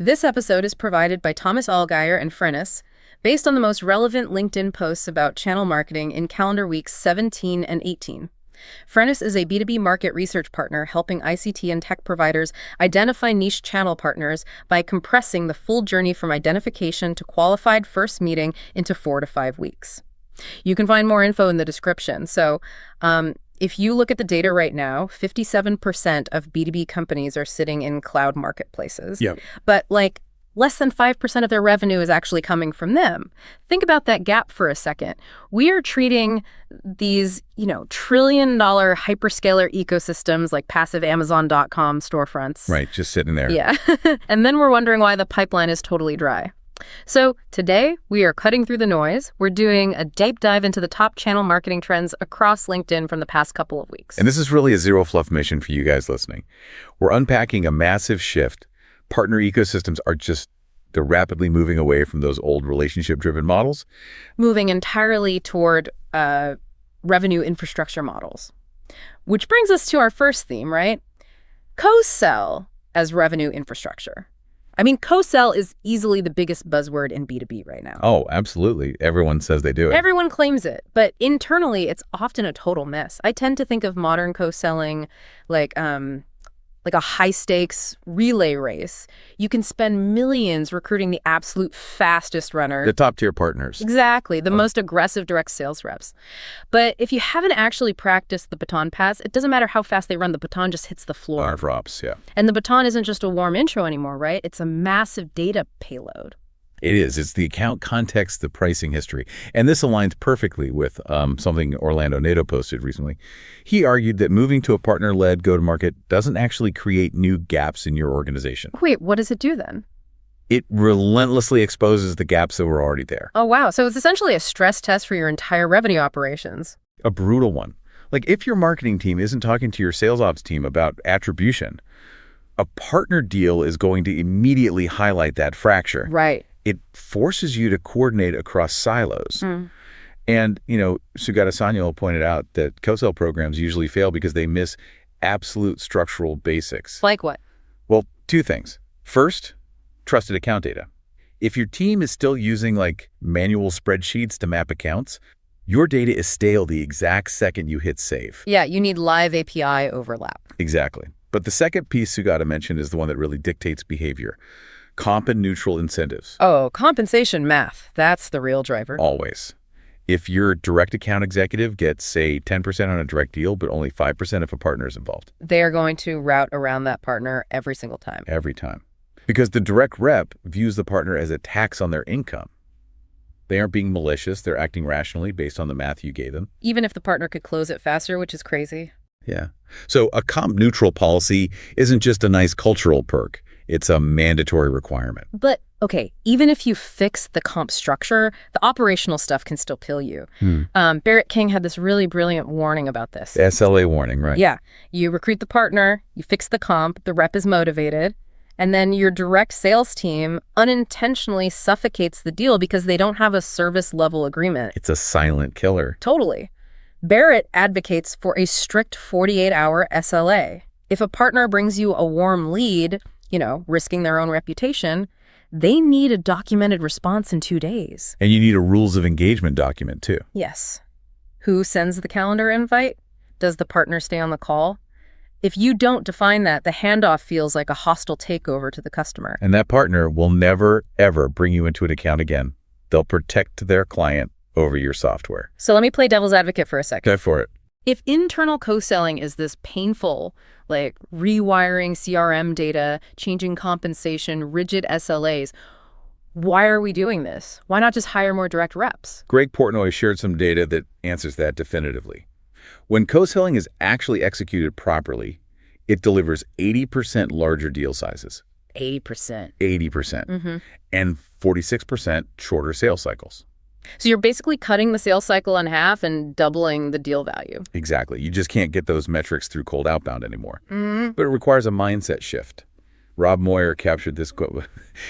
This episode is provided by Thomas Allgeier and Frennis, based on the most relevant LinkedIn posts about channel marketing in calendar weeks 17 and 18. Frennis is a B2B market research partner helping ICT and tech providers identify niche channel partners by compressing the full journey from identification to qualified first meeting into 4 to 5 weeks. You can find more info in the description. So, if you look at the data right now, 57% of B2B companies are sitting in cloud marketplaces. Yep. But less than 5% of their revenue is actually coming from them. Think about that gap for a second. We are treating these, trillion-dollar hyperscaler ecosystems like passive Amazon.com storefronts. Right, just sitting there. Yeah. And then we're wondering why the pipeline is totally dry. So today, we are cutting through the noise. We're doing a deep dive into the top channel marketing trends across LinkedIn from the past couple of weeks. And this is really a zero fluff mission for you guys listening. We're unpacking a massive shift. Partner ecosystems they're rapidly moving away from those old relationship-driven models. Moving entirely toward revenue infrastructure models. Which brings us to our first theme, right? Co-sell as revenue infrastructure. I mean, co-sell is easily the biggest buzzword in B2B right now. Oh, absolutely. Everyone says they do it. Everyone claims it, but internally, it's often a total mess. I tend to think of modern co-selling like a high-stakes relay race. You can spend millions recruiting the absolute fastest runner. The top-tier partners. Exactly, the most aggressive direct sales reps. But if you haven't actually practiced the baton pass, it doesn't matter how fast they run, the baton just hits the floor. Drops, yeah. And the baton isn't just a warm intro anymore, right? It's a massive data payload. It is. It's the account context, the pricing history. And this aligns perfectly with something Orlando Nato posted recently. He argued that moving to a partner-led go-to-market doesn't actually create new gaps in your organization. Wait, what does it do then? It relentlessly exposes the gaps that were already there. Oh, wow. So it's essentially a stress test for your entire revenue operations. A brutal one. Like if your marketing team isn't talking to your sales ops team about attribution, a partner deal is going to immediately highlight that fracture. Right. It forces you to coordinate across silos. And, Sugata Sanyal pointed out that co-sell programs usually fail because they miss absolute structural basics. Like what? Well, 2 things. First, trusted account data. If your team is still using manual spreadsheets to map accounts, your data is stale the exact second you hit save. Yeah, you need live API overlap. Exactly. But the second piece Sugata mentioned is the one that really dictates behavior. Comp and neutral incentives. Oh, compensation math. That's the real driver. Always. If your direct account executive gets, say, 10% on a direct deal, but only 5% if a partner is involved. They are going to route around that partner every single time. Every time. Because the direct rep views the partner as a tax on their income. They aren't being malicious. They're acting rationally based on the math you gave them. Even if the partner could close it faster, which is crazy. Yeah. So a comp neutral policy isn't just a nice cultural perk. It's a mandatory requirement. But, okay, even if you fix the comp structure, the operational stuff can still pill you. Barrett King had this really brilliant warning about this. SLA warning, right? Yeah. You recruit the partner, you fix the comp, the rep is motivated, and then your direct sales team unintentionally suffocates the deal because they don't have a service-level agreement. It's a silent killer. Totally. Barrett advocates for a strict 48-hour SLA. If a partner brings you a warm lead, risking their own reputation, they need a documented response in 2 days. And you need a rules of engagement document, too. Yes. Who sends the calendar invite? Does the partner stay on the call? If you don't define that, the handoff feels like a hostile takeover to the customer. And that partner will never, ever bring you into an account again. They'll protect their client over your software. So let me play devil's advocate for a second. Go for it. If internal co-selling is this painful, rewiring CRM data, changing compensation, rigid SLAs, why are we doing this? Why not just hire more direct reps? Greg Portnoy shared some data that answers that definitively. When co-selling is actually executed properly, it delivers 80% larger deal sizes. 80%. 80%. And 46% shorter sales cycles. So you're basically cutting the sales cycle in half and doubling the deal value. Exactly. You just can't get those metrics through cold outbound anymore. But it requires a mindset shift. Rob Moyer captured this quote.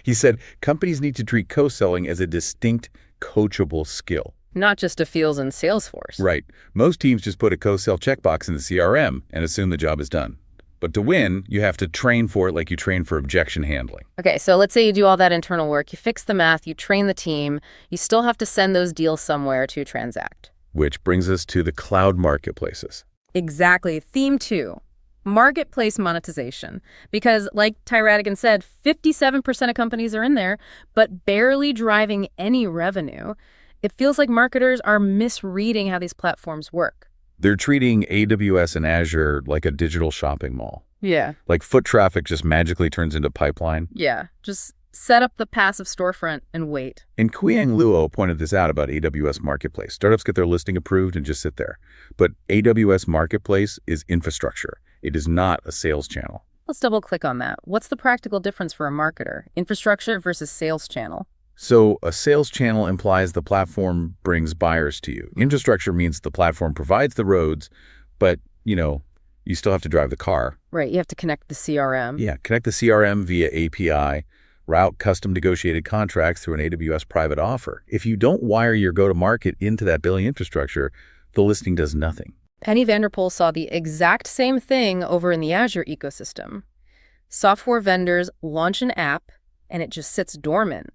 He said, companies need to treat co-selling as a distinct, coachable skill. Not just a fields in Salesforce. Right. Most teams just put a co-sell checkbox in the CRM and assume the job is done. But to win, you have to train for it like you train for objection handling. Okay, so let's say you do all that internal work, you fix the math, you train the team, you still have to send those deals somewhere to transact. Which brings us to the cloud marketplaces. Exactly. Theme 2, marketplace monetization. Because like Ty Radigan said, 57% of companies are in there, but barely driving any revenue. It feels like marketers are misreading how these platforms work. They're treating AWS and Azure like a digital shopping mall. Yeah. Like foot traffic just magically turns into pipeline. Yeah. Just set up the passive storefront and wait. And Qiang Luo pointed this out about AWS Marketplace. Startups get their listing approved and just sit there. But AWS Marketplace is infrastructure. It is not a sales channel. Let's double click on that. What's the practical difference for a marketer? Infrastructure versus sales channel. So a sales channel implies the platform brings buyers to you. Infrastructure means the platform provides the roads, but, you still have to drive the car. Right. You have to connect the CRM. Yeah, connect the CRM via API. Route custom negotiated contracts through an AWS private offer. If you don't wire your go-to-market into that billing infrastructure, the listing does nothing. Penny Vanderpool saw the exact same thing over in the Azure ecosystem. Software vendors launch an app, and it just sits dormant.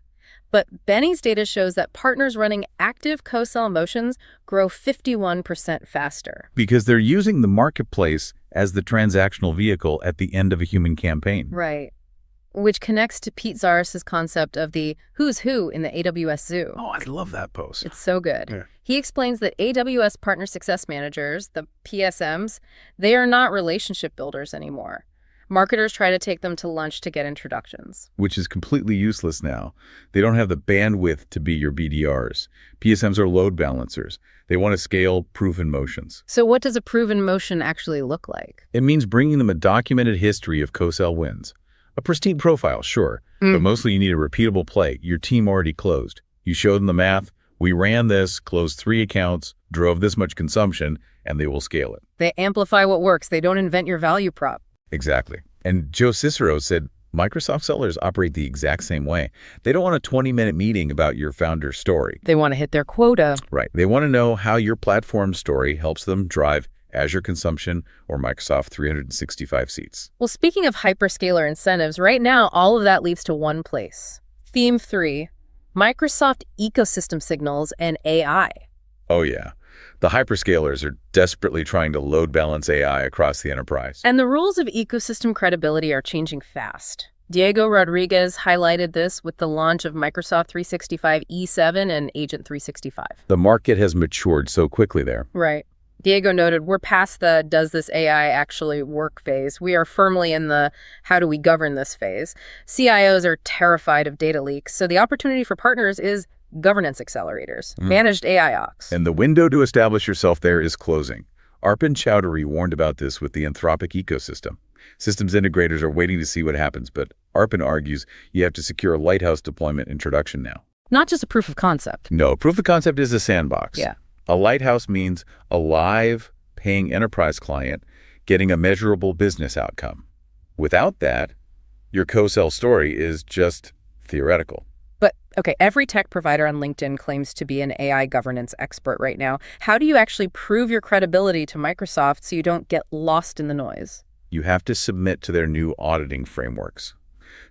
But Benny's data shows that partners running active co-sell motions grow 51% faster. Because they're using the marketplace as the transactional vehicle at the end of a human campaign. Right. Which connects to Pete Zaris's concept of the who's who in the AWS zoo. Oh, I love that post. It's so good. Yeah. He explains that AWS Partner Success Managers, the PSMs, they are not relationship builders anymore. Marketers try to take them to lunch to get introductions. Which is completely useless now. They don't have the bandwidth to be your BDRs. PSMs are load balancers. They want to scale proven motions. So what does a proven motion actually look like? It means bringing them a documented history of co-sell wins. A pristine profile, sure, but mostly you need a repeatable play. Your team already closed. You showed them the math. We ran this, closed 3 accounts, drove this much consumption, and they will scale it. They amplify what works. They don't invent your value prop. Exactly. And Joe Cicero said, Microsoft sellers operate the exact same way. They don't want a 20-minute meeting about your founder's story. They want to hit their quota. Right. They want to know how your platform story helps them drive Azure consumption or Microsoft 365 seats. Well, speaking of hyperscaler incentives, right now, all of that leads to one place. Theme 3, Microsoft ecosystem signals and AI. Oh, yeah. The hyperscalers are desperately trying to load balance AI across the enterprise. And the rules of ecosystem credibility are changing fast. Diego Rodriguez highlighted this with the launch of Microsoft 365 E7 and Agent 365. The market has matured so quickly there. Right. Diego noted, we're past the does this AI actually work phase. We are firmly in the how do we govern this phase. CIOs are terrified of data leaks, so the opportunity for partners is governance accelerators, managed AI ops. And the window to establish yourself there is closing. Arpin Chowdhury warned about this with the Anthropic ecosystem. Systems integrators are waiting to see what happens, but Arpin argues you have to secure a lighthouse deployment introduction now. Not just a proof of concept. No, proof of concept is a sandbox. Yeah. A lighthouse means a live, paying enterprise client getting a measurable business outcome. Without that, your co-sell story is just theoretical. But, okay, every tech provider on LinkedIn claims to be an AI governance expert right now. How do you actually prove your credibility to Microsoft so you don't get lost in the noise? You have to submit to their new auditing frameworks.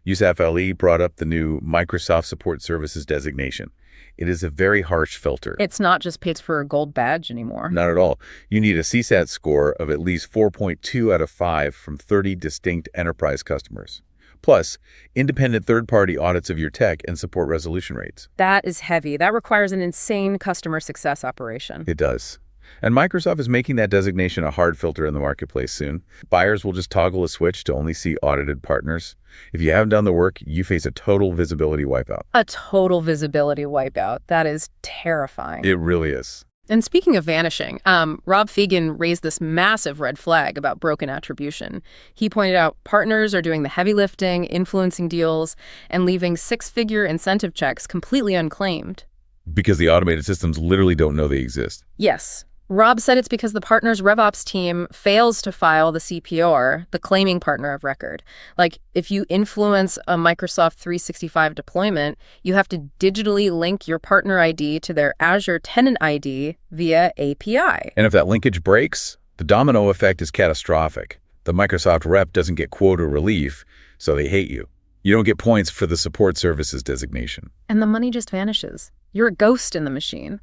Yusuf Ali brought up the new Microsoft Support Services designation. It is a very harsh filter. It's not just paid for a gold badge anymore. Not at all. You need a CSAT score of at least 4.2 out of 5 from 30 distinct enterprise customers. Plus, independent third-party audits of your tech and support resolution rates. That is heavy. That requires an insane customer success operation. It does. And Microsoft is making that designation a hard filter in the marketplace soon. Buyers will just toggle a switch to only see audited partners. If you haven't done the work, you face a total visibility wipeout. A total visibility wipeout. That is terrifying. It really is. And speaking of vanishing, Rob Fegan raised this massive red flag about broken attribution. He pointed out partners are doing the heavy lifting, influencing deals, and leaving 6-figure incentive checks completely unclaimed. Because the automated systems literally don't know they exist. Yes. Rob said it's because the partner's RevOps team fails to file the CPR, the claiming partner of record. Like, if you influence a Microsoft 365 deployment, you have to digitally link your partner ID to their Azure tenant ID via API. And if that linkage breaks, the domino effect is catastrophic. The Microsoft rep doesn't get quota relief, so they hate you. You don't get points for the support services designation. And the money just vanishes. You're a ghost in the machine.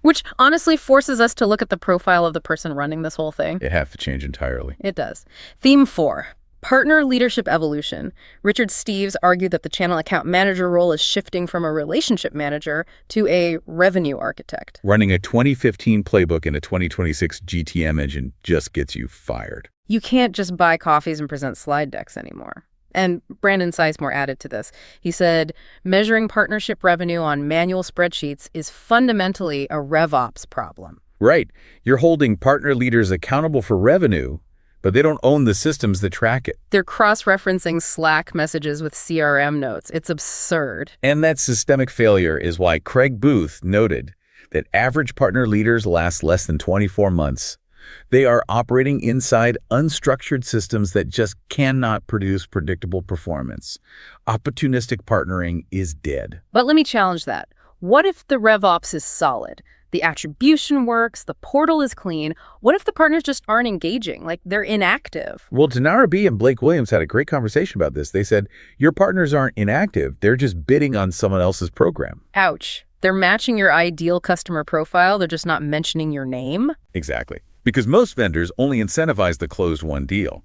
Which honestly forces us to look at the profile of the person running this whole thing. It has to change entirely. It does. Theme 4. Partner leadership evolution. Richard Steves argued that the channel account manager role is shifting from a relationship manager to a revenue architect. Running a 2015 playbook in a 2026 GTM engine just gets you fired. You can't just buy coffees and present slide decks anymore. And Brandon Sizemore added to this. He said, measuring partnership revenue on manual spreadsheets is fundamentally a RevOps problem. Right. You're holding partner leaders accountable for revenue, but they don't own the systems that track it. They're cross-referencing Slack messages with CRM notes. It's absurd. And that systemic failure is why Craig Booth noted that average partner leaders last less than 24 months. They are operating inside unstructured systems that just cannot produce predictable performance. Opportunistic partnering is dead. But let me challenge that. What if the RevOps is solid? The attribution works, the portal is clean. What if the partners just aren't engaging, like they're inactive? Well, Denara B. and Blake Williams had a great conversation about this. They said, your partners aren't inactive. They're just bidding on someone else's program. Ouch. They're matching your ideal customer profile. They're just not mentioning your name? Exactly. Because most vendors only incentivize the closed-won deal.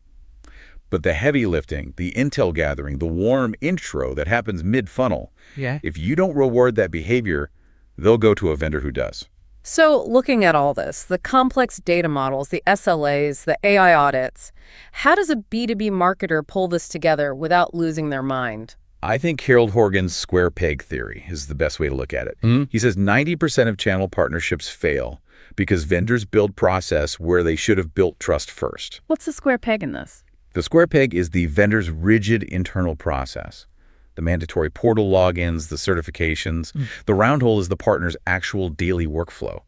But the heavy lifting, the intel gathering, the warm intro that happens mid-funnel, if you don't reward that behavior, they'll go to a vendor who does. So looking at all this, the complex data models, the SLAs, the AI audits, how does a B2B marketer pull this together without losing their mind? I think Harold Horgan's square peg theory is the best way to look at it. He says 90% of channel partnerships fail because vendors build process where they should have built trust first. What's the square peg in this? The square peg is the vendor's rigid internal process. The mandatory portal logins, the certifications. The round hole is the partner's actual daily workflow.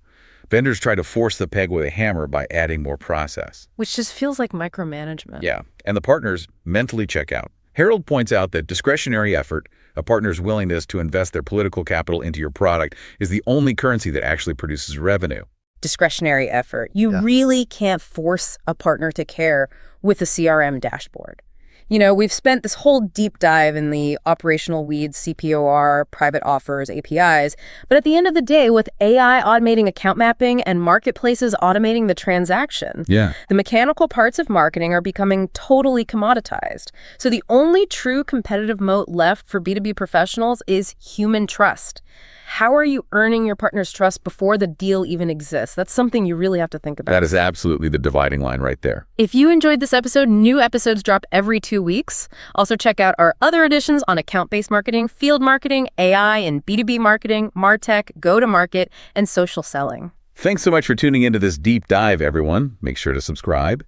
Vendors try to force the peg with a hammer by adding more process. Which just feels like micromanagement. Yeah, and the partners mentally check out. Harold points out that discretionary effort, a partner's willingness to invest their political capital into your product, is the only currency that actually produces revenue. Discretionary effort. You really can't force a partner to care with a CRM dashboard. You know, we've spent this whole deep dive in the operational weeds, CPOR, private offers, APIs, but at the end of the day, with AI automating account mapping and marketplaces automating the transaction, the mechanical parts of marketing are becoming totally commoditized. So the only true competitive moat left for B2B professionals is human trust. How are you earning your partner's trust before the deal even exists? That's something you really have to think about. That is absolutely the dividing line right there. If you enjoyed this episode, new episodes drop every 2 weeks. Also check out our other editions on account-based marketing, field marketing, AI and B2B marketing, MarTech, go-to-market, and social selling. Thanks so much for tuning into this deep dive, everyone. Make sure to subscribe,